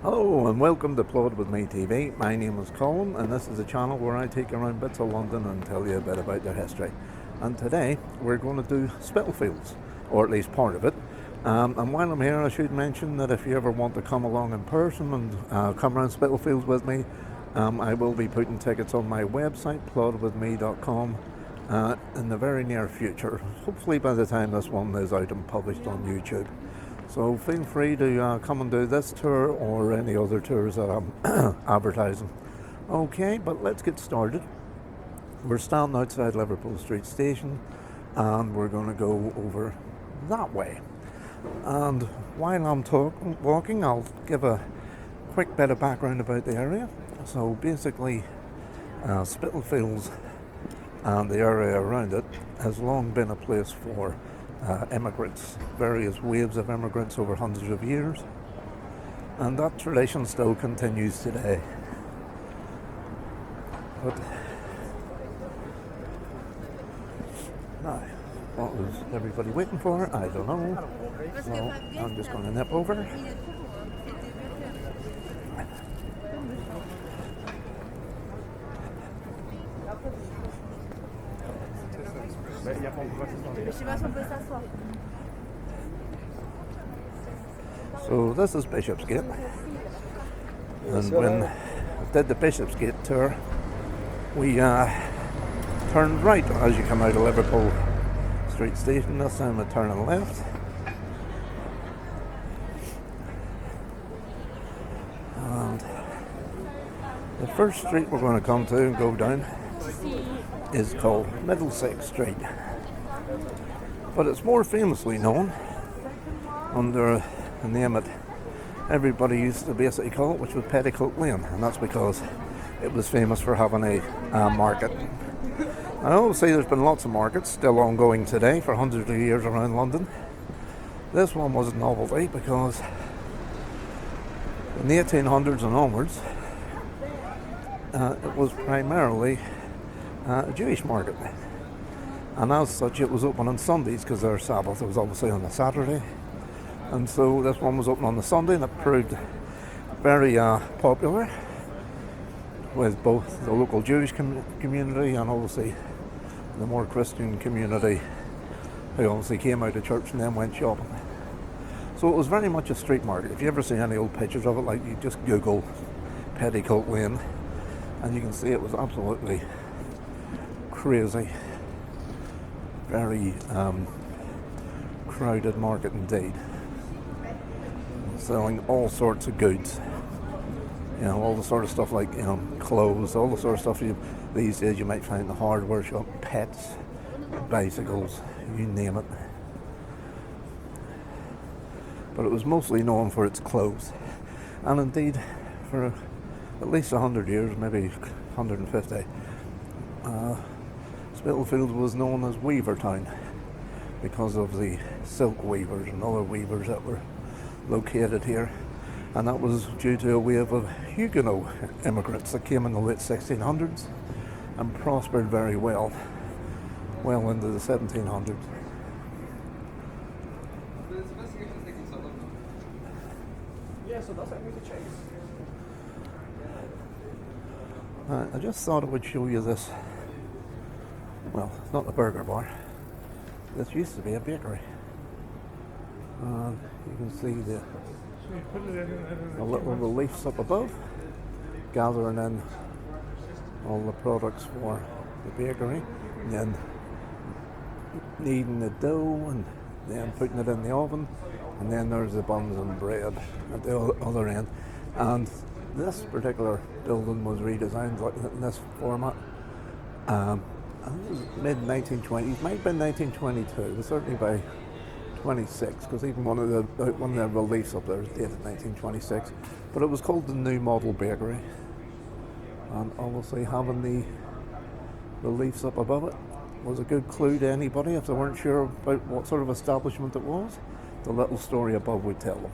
Hello and welcome to Plod with Me TV. My name is Colin and this is a channel where I take around bits of London and tell you a bit about their history. And today we're going to do Spitalfields, or at least part of it. And while I'm here, I should mention that if you ever want to come along in person and come around Spitalfields with me, I will be putting tickets on my website, plodwithme.com, in the very near future. Hopefully by the time this one is out and published on YouTube. So feel free to come and do this tour or any other tours that I'm advertising. Okay, but let's get started. We're standing outside Liverpool Street Station and we're going to go over that way. And while I'm walking, I'll give a quick bit of background about the area. So basically, Spitalfields and the area around it has long been a place for immigrants, various waves of immigrants over hundreds of years, and that tradition still continues today. But now, what was everybody waiting for? I don't know. So I'm just going to nip over. So this is Bishopsgate, and when I did the Bishopsgate tour, we turned right as you come out of Liverpool Street Station. This time we're turning left. And the first street we're going to come to and go down is called Middlesex Street, but it's more famously known under a name that everybody used to basically call it, which was Petticoat Lane, and that's because it was famous for having a market. I obviously there's been lots of markets still ongoing today for hundreds of years around London. This one was a novelty because in the 1800s and onwards it was primarily a Jewish market, and as such it was open on Sundays because their Sabbath was obviously on a Saturday, and so this one was open on the Sunday, and it proved very popular with both the local Jewish community and obviously the more Christian community who obviously came out of church and then went shopping. So it was very much a street market. If you ever see any old pictures of it, like you just Google Petticoat Lane and you can see it was absolutely crazy, very crowded market indeed, selling all sorts of goods, all the sort of stuff like clothes, all the sort of stuff these days you might find in the hardware shop, pets, bicycles, you name it. But it was mostly known for its clothes, and indeed for at least 100 years, maybe 150, Spitalfields was known as Weaver Town because of the silk weavers and other weavers that were located here, and that was due to a wave of Huguenot immigrants that came in the late 1600s and prospered very well into the 1700s. I just thought I would show you this. Well, it's not a burger bar. This used to be a bakery. You can see the little reliefs up above, gathering in all the products for the bakery, and then kneading the dough and then putting it in the oven, and then there's the buns and bread at the other end. And this particular building was redesigned in this format. I think it was mid-1920s, might have been 1922, but certainly by 26, because even one of the reliefs up there is dated 1926. But it was called the New Model Bakery, and obviously having the reliefs up above it was a good clue to anybody if they weren't sure about what sort of establishment it was. The little story above would tell them.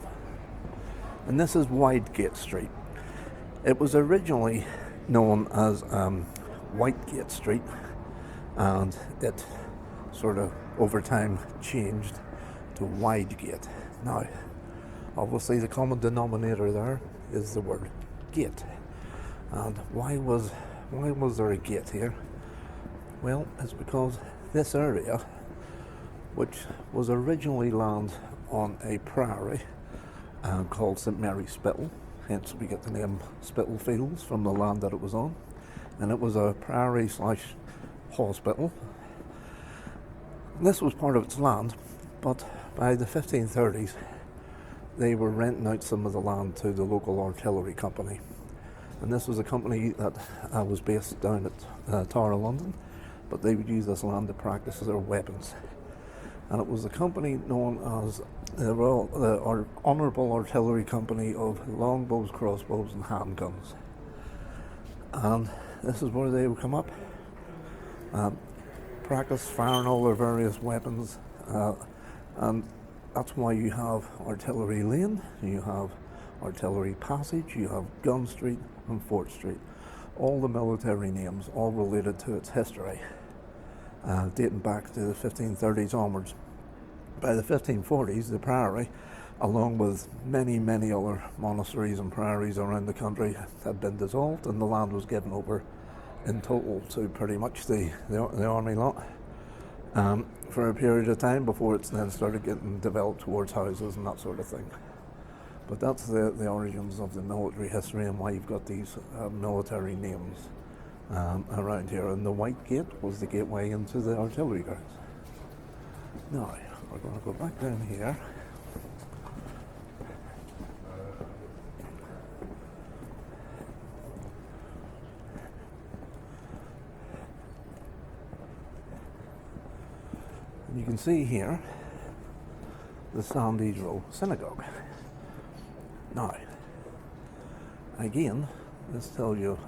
And this is Wydegate Street. It was originally known as Whitegate Street, and it sort of over time changed to Wydegate. Now, Obviously the common denominator there is the word gate. And why was there a gate here? Well, it's because this area, which was originally land on a priory called St Mary's Spittal, hence we get the name Spitalfields from the land that it was on, and it was a priory slash hospital. This was part of its land, but by the 1530s they were renting out some of the land to the local artillery company, and this was a company that was based down at Tower London, but they would use this land to practice their weapons. And it was a company known as the Honourable Artillery Company of Longbows, Crossbows and Handguns. And this is where they would come up, practice firing all their various weapons, and that's why you have Artillery Lane, you have Artillery Passage, you have Gun Street and Fort Street. All the military names, all related to its history, dating back to the 1530s onwards. By the 1540s, the priory, along with many, many other monasteries and priories around the country, had been dissolved, and the land was given over in total to pretty much the army lot for a period of time before it's then started getting developed towards houses and that sort of thing. But that's the origins of the military history and why you've got these military names around here. And the White Gate was the gateway into the artillery grounds. Now, we're going to go back down here. And you can see here the Sandys Row Synagogue. Now, again, this tells you,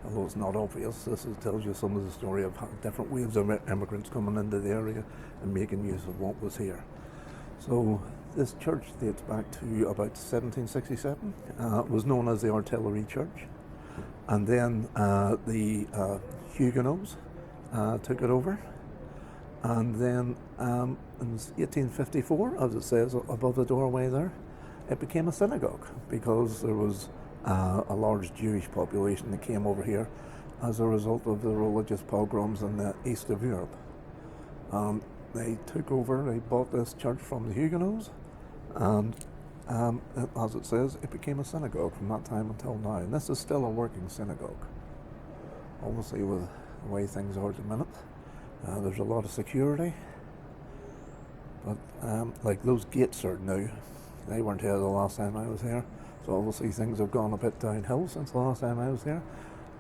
although it's not obvious, tells you some of the story of how different waves of immigrants coming into the area and making use of what was here. So this church dates back to about 1767. It was known as the Artillery Church, and then the Huguenots took it over, and then in 1854, as it says above the doorway there, it became a synagogue because there was a large Jewish population that came over here as a result of the religious pogroms in the east of Europe. They took over, they bought this church from the Huguenots, and as it says, it became a synagogue from that time until now. And this is still a working synagogue. Obviously, with the way things are at the minute, there's a lot of security, but like those gates are new. They weren't here the last time I was here, so obviously things have gone a bit downhill since the last time I was here.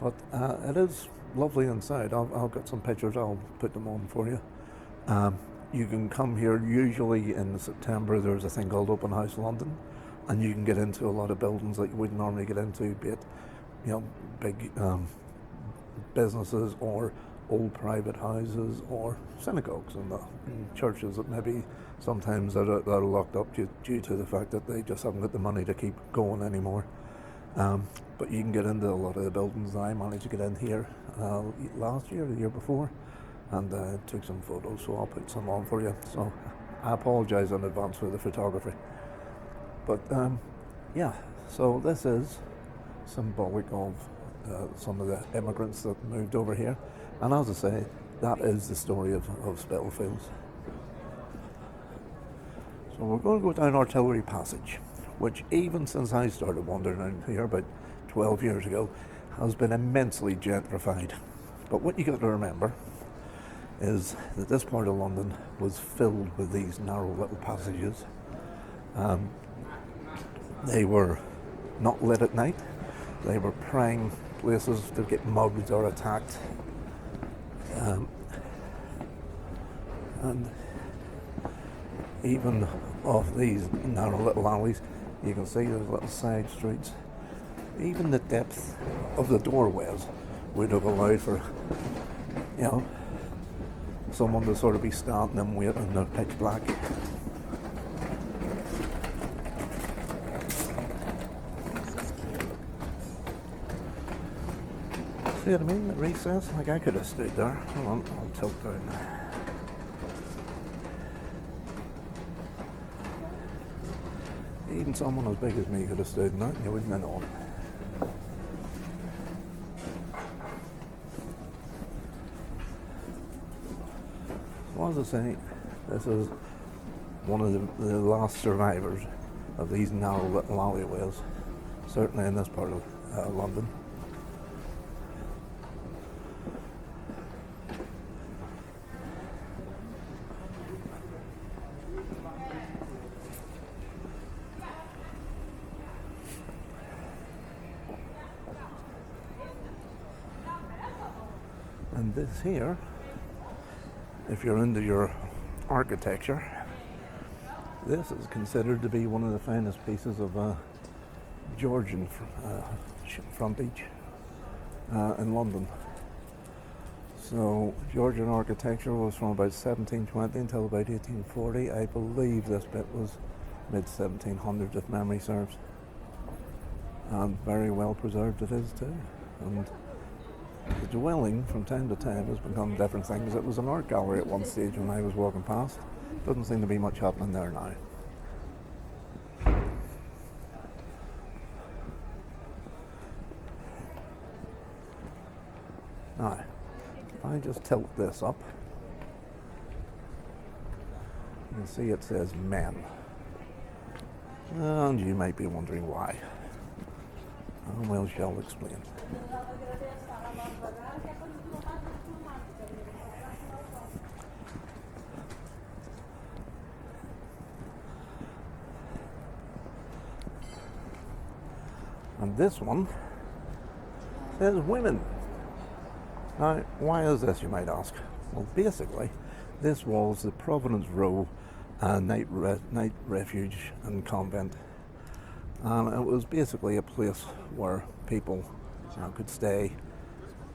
But it is lovely inside. I'll get some pictures, I'll put them on for you. You can come here usually in September. There's a thing called Open House London, and you can get into a lot of buildings that you wouldn't normally get into, be it big businesses or old private houses or synagogues and churches that maybe sometimes that are locked up due to the fact that they just haven't got the money to keep going anymore. But you can get into a lot of the buildings. I managed to get in here last year, the year before, and took some photos, so I'll put some on for you. So I apologise in advance for the photography. But yeah, so this is symbolic of some of the immigrants that moved over here. And as I say, that is the story of Spitalfields. So we're going to go down Artillery Passage, which even since I started wandering around here about 12 years ago, has been immensely gentrified. But what you got to remember is that this part of London was filled with these narrow little passages. They were not lit at night. They were prime places to get mugged or attacked. And even off these narrow little alleys, you can see there's little side streets. Even the depth of the doorways would have allowed for, someone to sort of be standing and waiting in the pitch black. See what I mean? The recess, like I could have stood there. Hold on, I'll tilt down. Even Even someone as big as me could have stood in that, and you wouldn't have known. Well, as I say, this is one of the last survivors of these narrow little alleyways, certainly in this part of London. And this here, if you're into your architecture, this is considered to be one of the finest pieces of Georgian frontage in London. So Georgian architecture was from about 1720 until about 1840. I believe this bit was mid 1700s if memory serves. And very well preserved it is too. And the dwelling from time to time has become different things. It was an art gallery at one stage when I was walking past. Doesn't seem to be much happening there now. Now, if I just tilt this up, you can see it says men. And you might be wondering why. Well, shall explain. And this one says women. Now, why is this, you might ask? Well, basically, this was the Providence Row night refuge and convent. And it was basically a place where people could stay,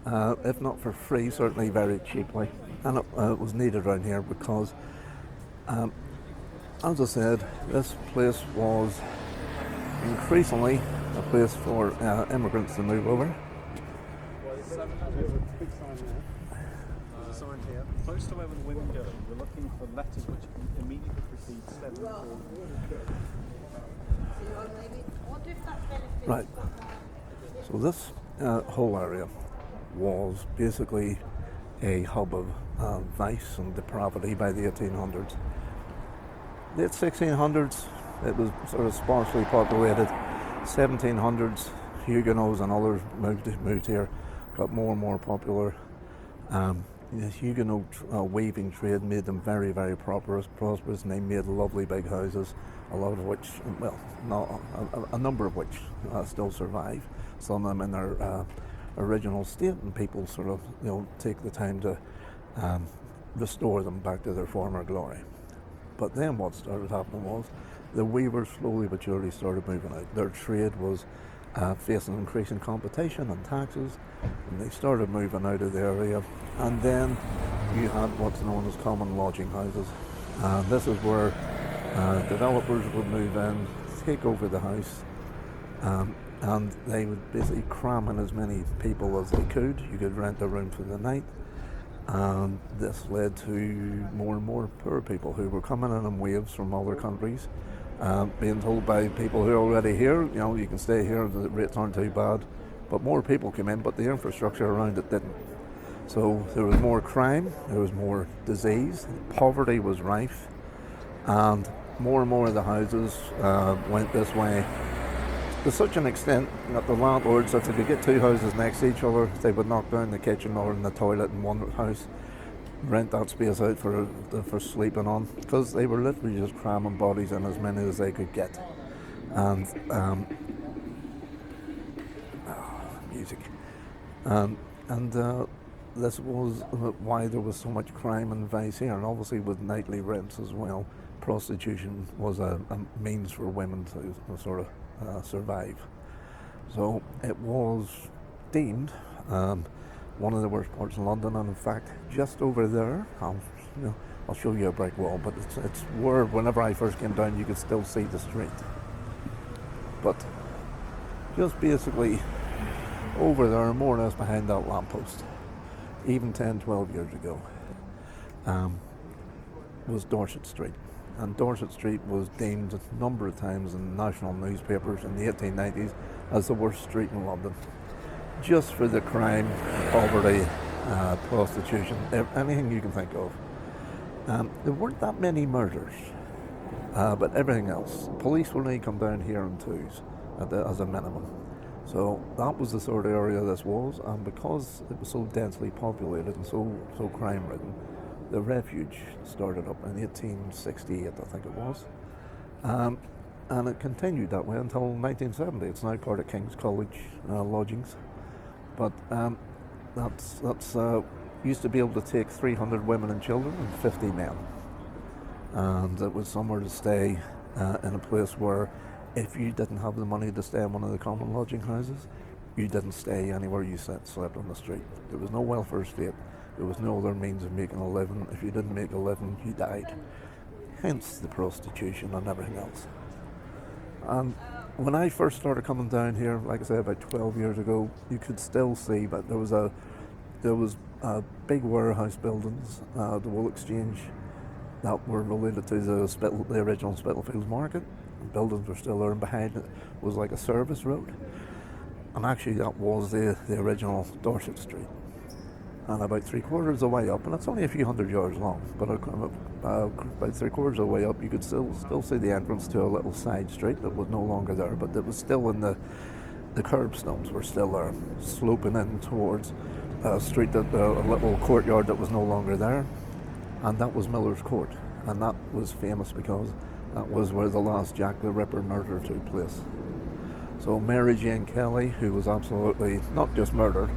if not for free, certainly very cheaply. And it was needed around here because, as I said, this place was increasingly a place for immigrants to move over. There's a big sign there. There's a sign here. Close to where the women go, we're looking for letters which immediately precede 7. Right. So this whole area was basically a hub of vice and depravity by the 1800s. Late 1600s, it was sort of sparsely populated. 1700s, Huguenots and others moved here, got more and more popular. The Huguenot weaving trade made them very, very prosperous, and they made lovely big houses, a lot of which, well, a number of which still survive. Some of them in their original state, and people sort of, take the time to restore them back to their former glory. But then what started happening was the weavers slowly but surely started moving out. Their trade was facing increasing competition and taxes, and they started moving out of the area. And then you had what's known as common lodging houses. This is where developers would move in, take over the house, and they would basically cram in as many people as they could. You could rent a room for the night. And this led to more and more poor people who were coming in waves from other countries, being told by people who are already here, you can stay here, the rates aren't too bad. But more people came in, but the infrastructure around it didn't. So there was more crime, there was more disease, poverty was rife, and more of the houses went this way, to such an extent that the landlords, if they could get two houses next to each other, they would knock down the kitchen or the toilet in one house, rent that space out for sleeping on, because they were literally just cramming bodies in as many as they could get. And music. This was why there was so much crime and vice here, and obviously with nightly rents as well, prostitution was a means for women to sort of survive. So it was deemed one of the worst parts of London, and in fact, just over there, I'll show you a brick wall, but it's where whenever I first came down, you could still see the street. But just basically over there, more or less behind that lamppost, even 10, 12 years ago, was Dorset Street. and Dorset Street was deemed a number of times in national newspapers in the 1890s as the worst street in London, just for the crime, poverty, prostitution, anything you can think of. There weren't that many murders, but everything else. Police will only come down here in twos as a minimum. So that was the sort of area this was, and because it was so densely populated and so crime-ridden, the refuge started up in 1868, I think it was, and it continued that way until 1970. It's now part of King's College lodgings, but that's used to be able to take 300 women and children and 50 men, and it was somewhere to stay in a place where if you didn't have the money to stay in one of the common lodging houses, you didn't stay anywhere, you slept on the street. There was no welfare state. There was no other means of making a living. If you didn't make a living, you died. Hence the prostitution and everything else. And when I first started coming down here, like I said, about 12 years ago, you could still see, but there was big warehouse buildings, the Wool Exchange, that were related to the original Spitalfields market. Buildings were still there, and behind it was like a service road, and actually that was the original Dorset Street. And about 3/4 of the way up, and it's only a few hundred yards long, but about 3/4 of the way up, you could still see the entrance to a little side street that was no longer there, but it was still in the curbstones were still there, sloping in towards a street a little courtyard that was no longer there, and that was Miller's Court, and that was famous because that was where the last Jack the Ripper murder took place. So Mary Jane Kelly, who was absolutely not just murdered,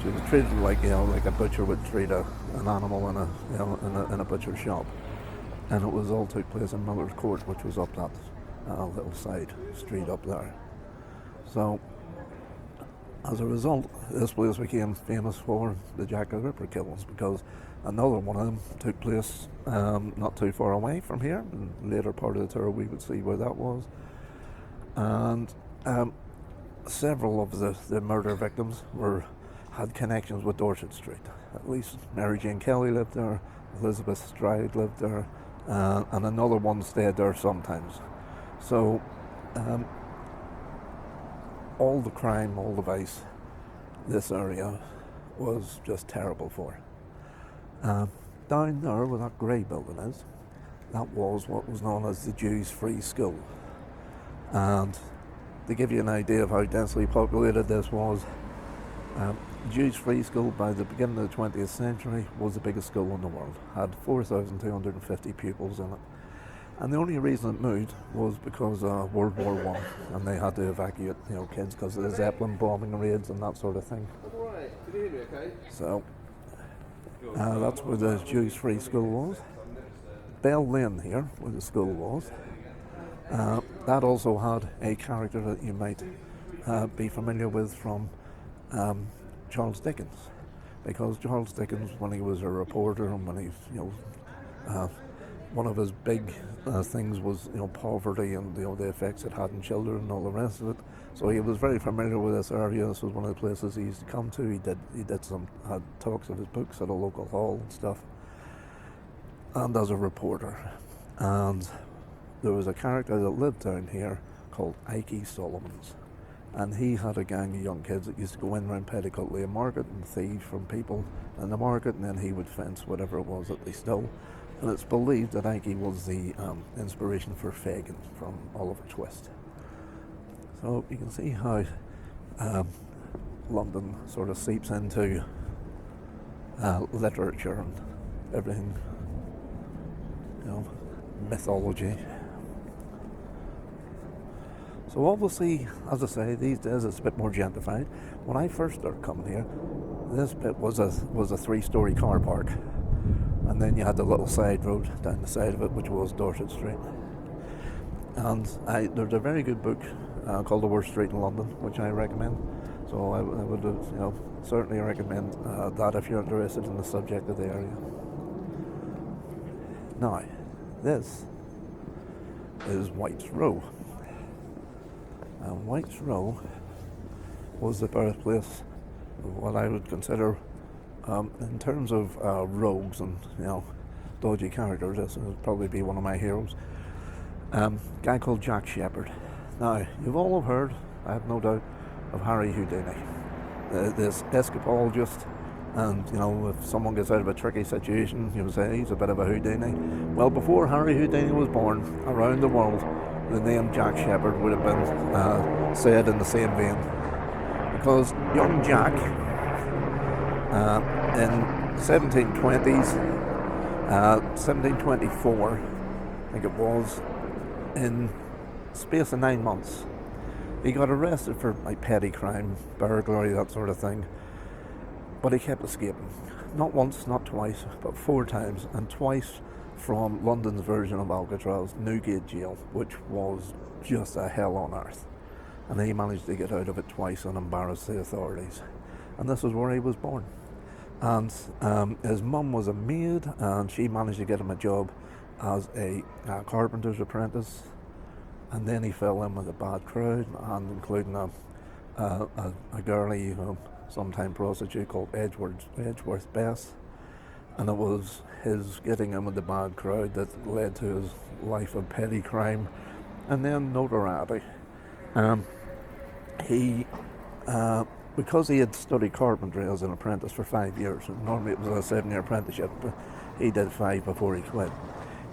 she was treated like a butcher would treat an animal in a butcher shop, and it was all took place in Miller's Court, which was up that little side street up there. So as a result, this place became famous for the Jack the Ripper killings, because another one of them took place not too far away from here. In the later part of the tour we would see where that was. And several of the murder victims had connections with Dorset Street. At least Mary Jane Kelly lived there, Elizabeth Stride lived there, and another one stayed there sometimes. So all the crime, all the vice, this area was just terrible for. Down there where that grey building is, that was what was known as the Jews' Free School. And to give you an idea of how densely populated this was, Jews' Free School by the beginning of the 20th century was the biggest school in the world, had 4,250 pupils in it. And the only reason it moved was because of World War I, and they had to evacuate kids because of the Zeppelin bombing raids and that sort of thing. Alright, can you hear me okay? So that's where the Jews' Free School was. Bell Lane here, where the school was, that also had a character that you might be familiar with from Charles Dickens, because Charles Dickens, when he was a reporter and when he, one of his big things was poverty and the effects it had on children and all the rest of it. So he was very familiar with this area. This was one of the places he used to come to. He had talks of his books at a local hall and stuff, and as a reporter. And there was a character that lived down here called Ike Solomons, and he had a gang of young kids that used to go in around Petticoat Lane Market and thieve from people in the market, and then he would fence whatever it was that they stole. And it's believed that Ike was the inspiration for Fagin from Oliver Twist. So you can see how London sort of seeps into literature and everything, mythology. So obviously, as I say, these days it's a bit more gentrified. When I first started coming here, this bit was a 3-story car park. And then you had the little side road down the side of it, which was Dorset Street. And there's a very good book called The Worst Street in London, which I recommend. So I would certainly recommend that if you're interested in the subject of the area. Now, this is White's Row. And White's Row was the birthplace of what I would consider, in terms of rogues and dodgy characters. This would probably be one of my heroes. Guy called Jack Shepherd. Now, you've all heard, I have no doubt, of Harry Houdini, this escapologist. And you know, if someone gets out of a tricky situation, you would say he's a bit of a Houdini. Well, before Harry Houdini was born, around the world, the name Jack Shepherd would have been said in the same vein, because young Jack, in 1720s, 1724, I think it was, in space of 9 months, he got arrested for like petty crime, burglary, that sort of thing. But he kept escaping. Not once, not twice, but 4 times, and twice from London's version of Alcatraz, Newgate Jail, which was just a hell on earth. And he managed to get out of it twice and embarrass the authorities. And this is where he was born. And his mum was a maid, and she managed to get him a job as a carpenter's apprentice. And then he fell in with a bad crowd, and including a girlie, sometime prostitute called Edgeworth Bess, and it was his getting in with the bad crowd that led to his life of petty crime and then notoriety. Because he had studied carpentry as an apprentice for 5 years, and normally it was a 7-year apprenticeship, but he did 5 before he quit.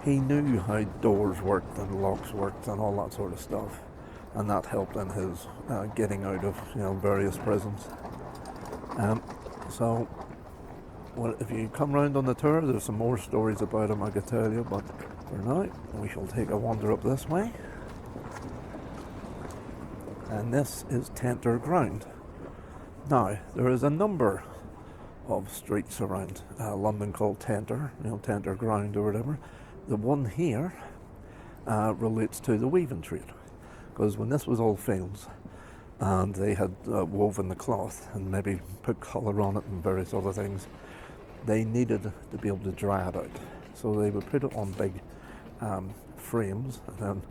He knew how doors worked and locks worked and all that sort of stuff, and that helped in his getting out of various prisons. So, well, if you come round on the tour, there's some more stories about him I could tell you, but for now, we shall take a wander up this way. And this is Tenter Ground. Now, there is a number of streets around London called Tenter, Tenter Ground or whatever. The one here relates to the weaving trade, because when this was all fields, and they had woven the cloth and maybe put colour on it and various other things, they needed to be able to dry it out. So they would put it on big frames and then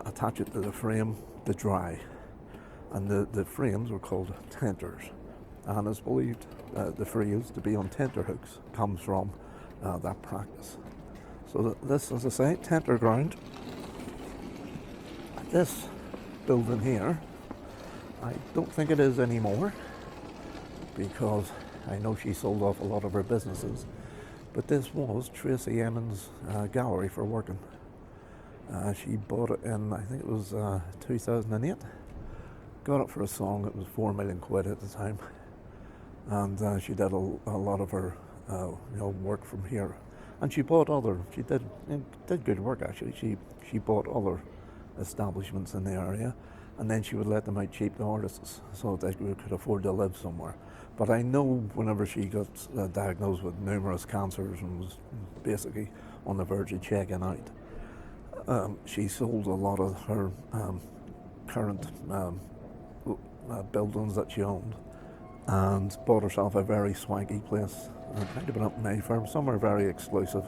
attach it to the frame to dry. And the frames were called tenters. And it's believed the phrase to be on tenter hooks comes from that practice. So this, as I say, Tenter Ground. This building here, I don't think it is anymore, because I know she sold off a lot of her businesses, but this was Tracy Emin's gallery for working. She bought it in, I think it was 2008, got it for a song. It was 4 million quid at the time, and she did a lot of her work from here, and she bought she did good work actually. She bought other establishments in the area, and then she would let them out cheap to artists so that they could afford to live somewhere. But I know whenever she got diagnosed with numerous cancers and was basically on the verge of checking out, she sold a lot of her current buildings that she owned and bought herself a very swanky place. It might have been up in Mayfair, somewhere very exclusive.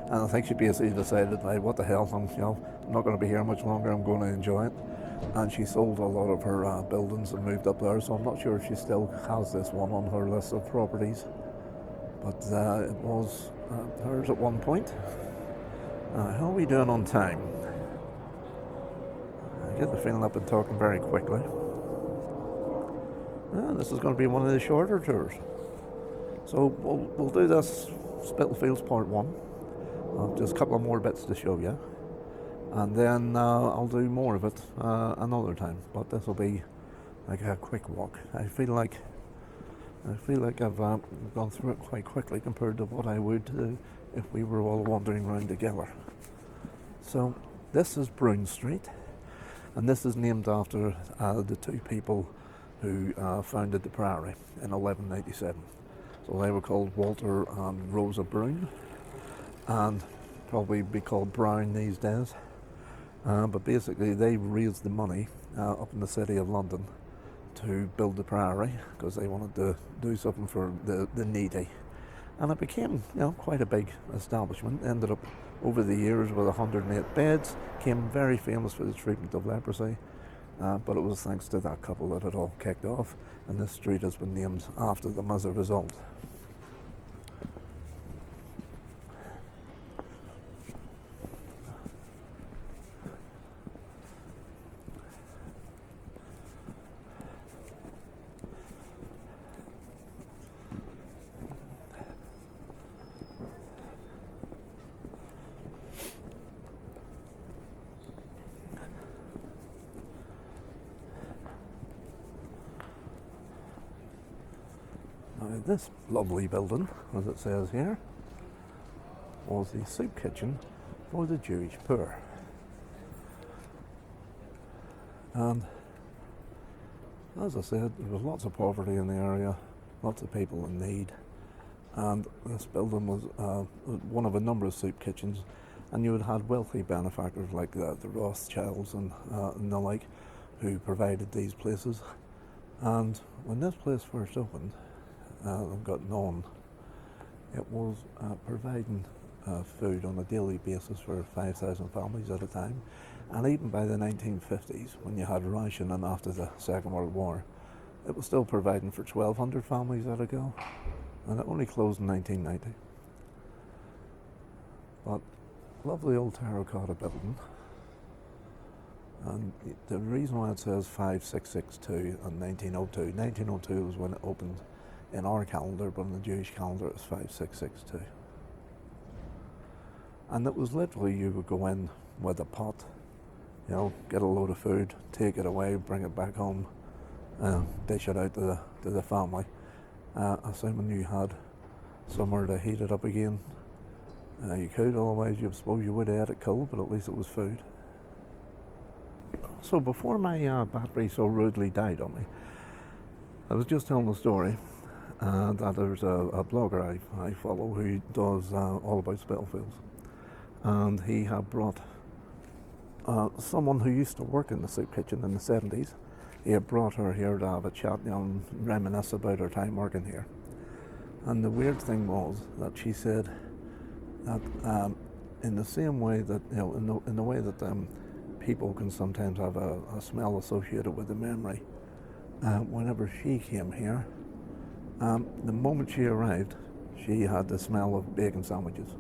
And I think she basically decided, like, what the hell, I'm not going to be here much longer, I'm going to enjoy it. And she sold a lot of her buildings and moved up there, so I'm not sure if she still has this one on her list of properties. But it was hers at one point. How are we doing on time? I get the feeling I've been talking very quickly. This is going to be one of the shorter tours. So we'll do this Spitalfields Part 1. Just a couple of more bits to show you, and then I'll do more of it another time. But this will be like a quick walk. I feel like I've gone through it quite quickly compared to what I would do if we were all wandering around together. So this is Brown Street, and this is named after the 2 people who founded the Priory in 1187. So they were called Walter and Rosa Brown, and probably be called Brown these days. But basically they raised the money up in the city of London to build the Priory, because they wanted to do something for the needy. And it became quite a big establishment. Ended up over the years with 108 beds, became very famous for the treatment of leprosy. But it was thanks to that couple that it all kicked off, and this street has been named after them as a result. This lovely building, as it says here, was the soup kitchen for the Jewish poor. And as I said, there was lots of poverty in the area, lots of people in need, and this building was one of a number of soup kitchens, and you had had wealthy benefactors like the Rothschilds and the like, who provided these places. And when this place first opened and got known, it was providing food on a daily basis for 5,000 families at a time. And even by the 1950s, when you had rationing after the Second World War, it was still providing for 1,200 families at a go, and it only closed in 1990. But lovely old terracotta building, and the reason why it says 5662 and 1902, 1902 was when it opened in our calendar, but in the Jewish calendar it's 5662. And it was literally, you would go in with a pot, you know, get a load of food, take it away, bring it back home, dish it out to the family. Assuming you had somewhere to heat it up again, you could, otherwise you suppose you would have had it cold, but at least it was food. So before my battery so rudely died on me, I was just telling the story that there's a blogger I follow who does all about Spitalfields, and he had brought someone who used to work in the soup kitchen in the 70s. He had brought her here to have a chat, you know, and reminisce about her time working here. And the weird thing was that she said that in the same way that, you know, in the way that people can sometimes have a smell associated with a memory, whenever she came here, the moment she arrived, she had the smell of bacon sandwiches.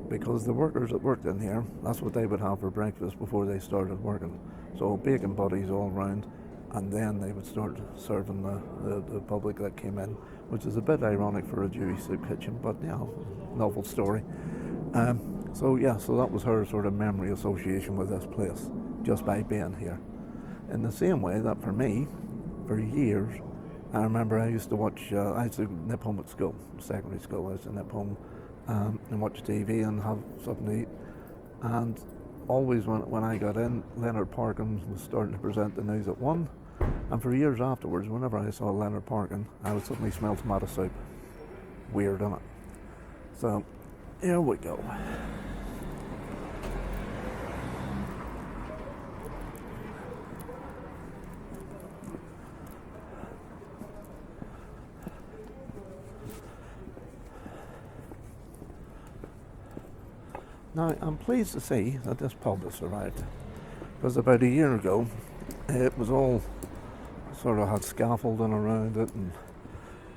Because the workers that worked in here, that's what they would have for breakfast before they started working. So bacon butties all round, and then they would start serving the public that came in, which is a bit ironic for a Jewish soup kitchen, but you know, novel story. So that was her sort of memory association with this place, just by being here. In the same way that for me, for years, I remember I used to watch, I used to nip home at school, secondary school, I used to nip home and watch TV and have something to eat. And always when I got in, Leonard Parkin was starting to present the news at 1. And for years afterwards, whenever I saw Leonard Parkin, I would suddenly smell tomato soup. Weird, isn't it? So, here we go. Now, I'm pleased to see that this pub has survived, because about a year ago, it was all sort of had scaffolding around it and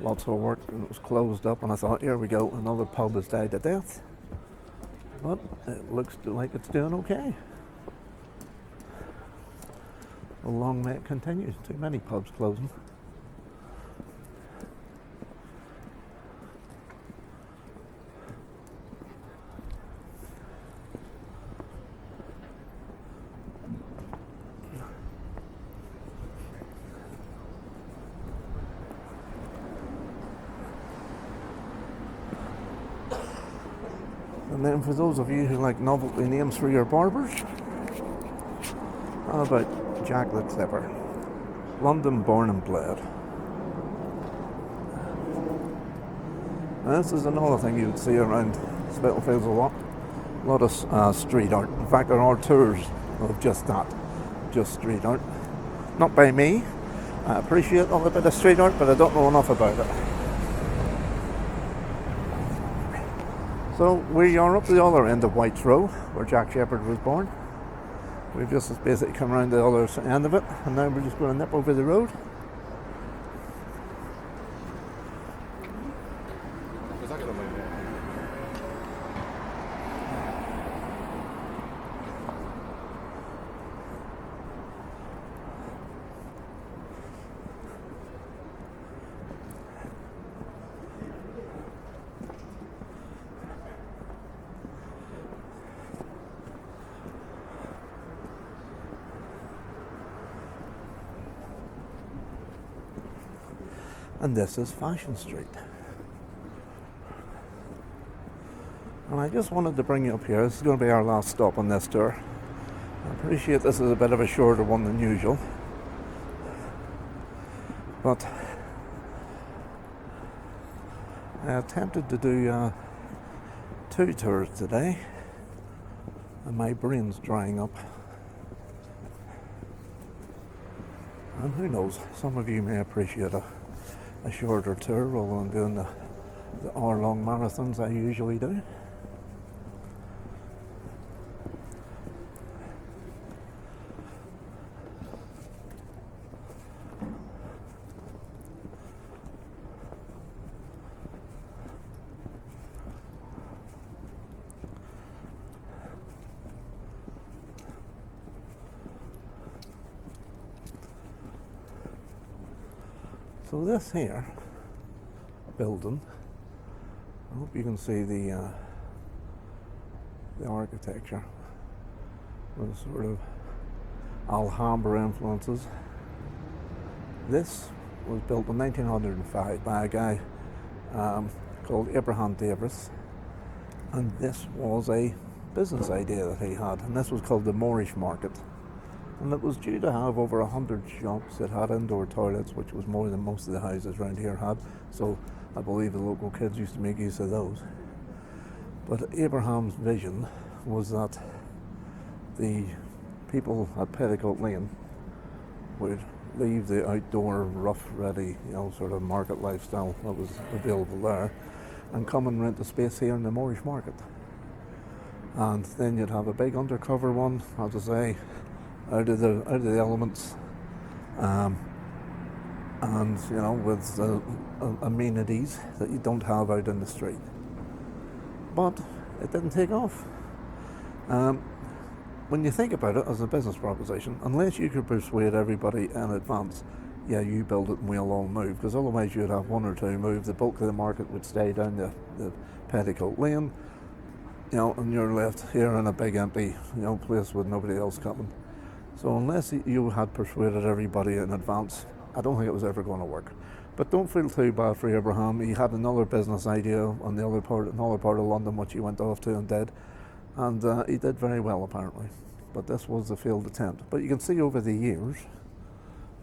lots of work, and it was closed up, and I thought, here we go, another pub has died to death. But it looks like it's doing okay. Well, long may it continue. Too many pubs closing. And then for those of you who like novelty names for your barbers, how about Jack the Clipper? London born and bred. Now this is another thing you would see around Spitalfields a lot. A lot of street art. In fact, there are tours of just that, just street art. Not by me. I appreciate a little bit of street art, but I don't know enough about it. So we are up the other end of White's Row, where Jack Shepherd was born. We've just basically come around the other end of it, and now we're just going to nip over the road. and this is Fashion Street. And I just wanted to bring you up here. This is going to be our last stop on this tour. I appreciate this is a bit of a shorter one than usual, but I attempted to do 2 tours today, and my brain's drying up. And who knows, some of you may appreciate a shorter tour rather than doing the hour-long marathons I usually do. So this here building, I hope you can see the architecture with sort of Alhambra influences. This was built in 1905 by a guy called Abraham Davis, and this was a business idea that he had, and this was called the Moorish Market. And it was due to have over 100 shops that had indoor toilets, which was more than most of the houses around here had. So I believe the local kids used to make use of those. But Abraham's vision was that the people at Petticoat Lane would leave the outdoor, rough, ready, sort of market lifestyle that was available there, and come and rent a space here in the Moorish Market. And then you'd have a big undercover one, as I say, out of the elements, and with amenities that you don't have out in the street. But it didn't take off. When you think about it as a business proposition, unless you could persuade everybody in advance, yeah, you build it and we'll all move, because otherwise you'd have 1 or 2 move. The bulk of the market would stay down the Petticoat Lane, and you're left here in a big empty place with nobody else coming. So unless you had persuaded everybody in advance, I don't think it was ever going to work. But don't feel too bad for Abraham. He had another business idea on another part of London, which he went off to and did. And he did very well, apparently. But this was a failed attempt. But you can see over the years,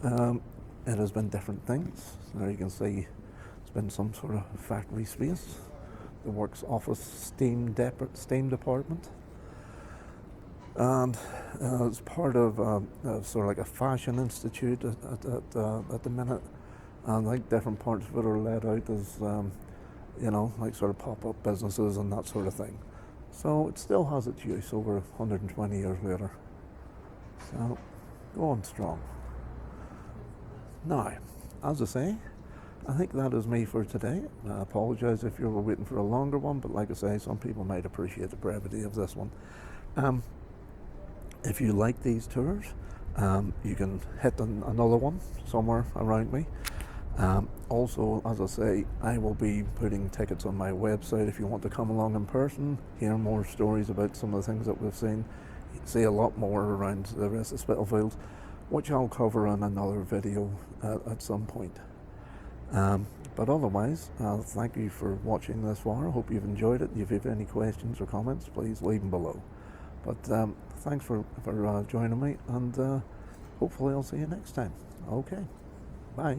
it has been different things. There you can see it's been some sort of factory space, the works office steam department. And it's part of sort of like a fashion institute at the minute, and like different parts of it are let out as like sort of pop-up businesses and that sort of thing. So it still has its use over 120 years later. So going strong. Now, as I say, I think that is me for today. I apologise if you were waiting for a longer one, but like I say, some people might appreciate the brevity of this one. If you like these tours, you can hit another one somewhere around me. Also, as I say, I will be putting tickets on my website if you want to come along in person, hear more stories about some of the things that we've seen, see a lot more around the rest of Spitalfields, which I'll cover in another video at some point. But otherwise, thank you for watching this far. I hope you've enjoyed it. If you have any questions or comments, please leave them below. But thanks for joining me, and hopefully I'll see you next time. Okay, bye.